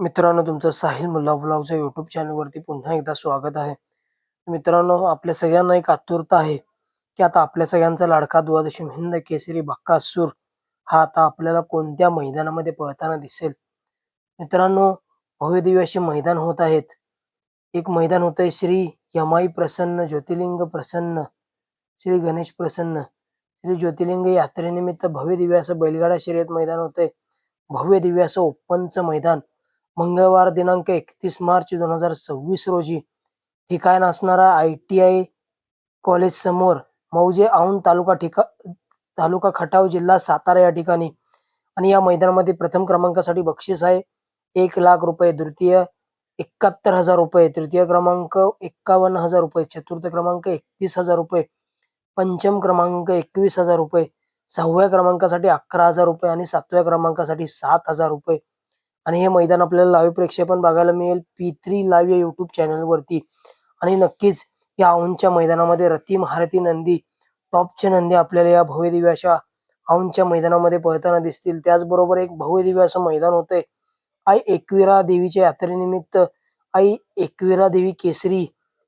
मित्रांनो, तुमचं साहिल मुल्ला ब्लॉगच्या यूट्यूब चॅनलवरती पुन्हा एकदा स्वागत आहे. मित्रांनो, आपल्या सगळ्यांना एक आतुरता आहे की आता आपल्या सगळ्यांचा लाडका द्वादशी हिंद केसरी बक्कासूर हा आता आपल्याला कोणत्या मैदानामध्ये पळताना दिसेल. मित्रांनो, भव्यदिव्य असे मैदान होत आहेत. एक मैदान होतंय श्री यमाई प्रसन्न, ज्योतिर्लिंग प्रसन्न, श्री गणेश प्रसन्न, श्री ज्योतिर्लिंग यात्रेनिमित्त भव्यदिव्य असं बैलगाडा शर्यत मैदान होतंय. भव्य दिव्य असं ओपनचं मैदान मंगळवार दिनांक 31 मार्च 2026 रोजी ठिकाण असणारा ITI कॉलेज समोर मौजे औंध तालुका खटाव जिल्हा सातारा या ठिकाणी. आणि या मैदानामध्ये प्रथम क्रमांकासाठी बक्षीस आहे 1,00,000 रुपये, द्वितीय 71,000 रुपये, तृतीय क्रमांक 51,000 रुपये, चतुर्थ क्रमांक 31,000 रुपये, पंचम क्रमांक 21,000 रुपये, सहाव्या क्रमांकासाठी 11,000 रुपये आणि सातव्या क्रमांकासाठी 7,000 रुपये. आणि हे मैदान आपल्याला लाईव्ह प्रक्षेपण बघायला मिळेल P3 लाईव्ह या युट्यूब चॅनलवरती. आणि नक्कीच या औंधच्या मैदानामध्ये रथी महारथी नंदी, टॉपचे नंदी आपल्याला या भव्यदिव्य अशा औंधच्या मैदानामध्ये पळताना दिसतील. त्याचबरोबर एक भव्यदिव्य असं मैदान होतंय आई एकविरा देवीच्या यात्रेनिमित्त आई एकविरा देवी केसरी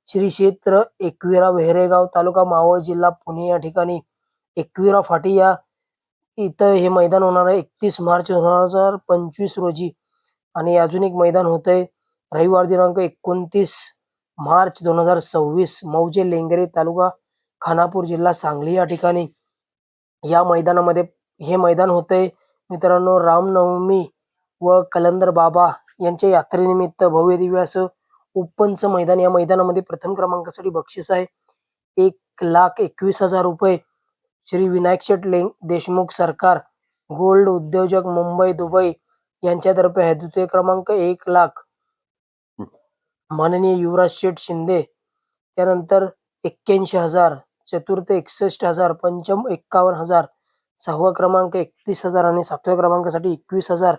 श्री क्षेत्र एकविरा वेहरेगाव तालुका मावळ जिल्हा पुणे या ठिकाणी एकविरा फाटी या इथं हे मैदान होणार आहे 31 मार्च 2025 रोजी. आणि अजून एक मैदान होतंय रविवार दिनांक 29 मार्च 2026 मौजे लेंगरे तालुका खानापूर जिल्हा सांगली या ठिकाणी. या मैदानामध्ये हे मैदान होतंय मित्रांनो रामनवमी व कलंदर बाबा यांच्या यात्रेनिमित्त भव्यदिव्य असं ओपनचं मैदान. या मैदानामध्ये प्रथम क्रमांकासाठी बक्षीस आहे 1,21,000 रुपये. श्री विनायक शेठ देशमुख सरकार गोल्ड उद्योजक मुंबई दुबई यांच्यातर्फे आहे. द्वितीय क्रमांक 1,00,000 माननीय युवराज शेठ शिंदे, त्यानंतर 81,000, चतुर्थ 61,000, पंचम 51,000, सहावा क्रमांक 31,000 आणि सातव्या क्रमांकासाठी 21,000.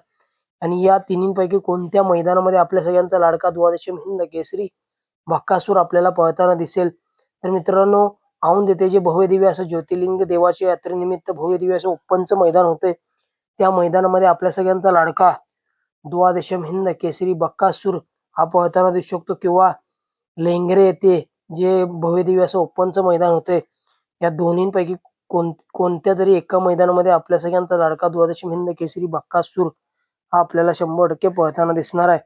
आणि या तिन्हींपैकी कोणत्या मैदानामध्ये आपल्या सगळ्यांचा लाडका द्वादशी हिंद केसरी बक्कासूर आपल्याला पळताना दिसेल. तर मित्रांनो, औंध येथे जे भव्यदिव्य असं ज्योतिर्लिंग देवाच्या यात्रेनिमित्त भव्यदिव्य असं ओपनचं मैदान होते, त्या मैदानामध्ये आपल्या सगळ्यांचा लाडका द्वादशम हिंद केसरी बक्कासूर हा पळताना दिसू शकतो. किंवा लेंगरे येथे जे भव्यदिव्य असं ओपनचं मैदान होते, या दोन्हींपैकी कोणत्या तरी एका मैदानामध्ये आपल्या सगळ्यांचा लाडका द्वादशम हिंद केसरी बक्कासूर हा आपल्याला 100% पळताना दिसणार आहे.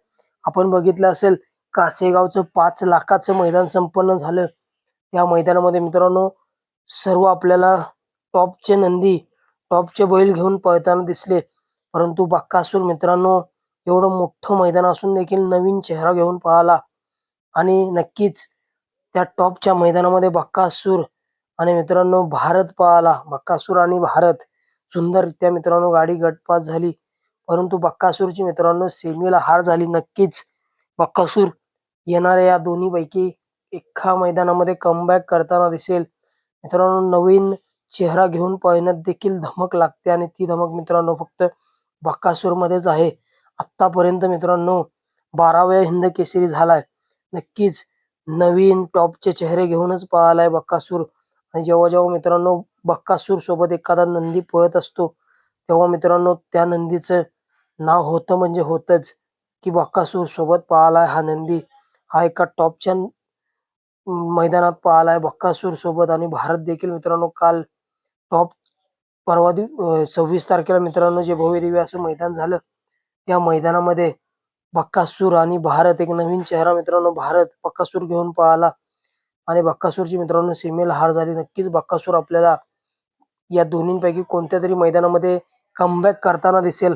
आपण बघितलं असेल कासेगावचं 5 लाखाचं मैदान संपन्न झालं. या मैदानामध्ये मित्रांनो सर्व आपल्याला टॉपचे नंदी, टॉपचे बैल घेऊन पळताना दिसले. परंतु बक्कासूर मित्रांनो एवढं मोठं मैदान असून देखील नवीन चेहरा घेऊन पळाला. आणि नक्कीच त्या टॉपच्या मैदानामध्ये बक्कासूर आणि मित्रांनो भारत पळाला. बक्कासूर आणि भारत सुंदररित्या मित्रांनो गाडी गटपास झाली. परंतु बक्कासूरची मित्रांनो सेमीला हार झाली. नक्कीच बक्कासूर येणाऱ्या या दोन्हीपैकी एका मैदानामध्ये कमबॅक करताना दिसेल. मित्रांनो, नवीन चेहरा घेऊन पळण्यात देखील धमक लागते आणि ती धमक मित्रांनो फक्त बक्कासूरमध्येच आहे. आतापर्यंत मित्रांनो 12 हिंद केसरी झालाय. नक्कीच नवीन टॉपचे चेहरे घेऊनच पळालाय बक्कासूर. आणि जेव्हा जेव्हा मित्रांनो बक्कासूर सोबत एखादा नंदी पळत असतो, तेव्हा मित्रांनो त्या नंदीचं नाव होतं म्हणजे होतच की बक्कासूर सोबत पळालाय हा नंदी. हा एका टॉपच्या मैदानात पळालाय बक्कासूर सोबत. आणि भारत देखील मित्रांनो काल टॉप 26 तारखेला मित्रांनो जे भव्यदिव्य असं मैदान झालं, त्या मैदानामध्ये बक्कासूर आणि भारत एक नवीन चेहरा मित्रांनो भारत बक्कासूर घेऊन पळाला. आणि बक्कासूरची मित्रांनो सीमेला हार झाली. नक्कीच बक्कासूर आपल्याला या दोन्हींपैकी कोणत्या तरी मैदानामध्ये कमबॅक करताना दिसेल.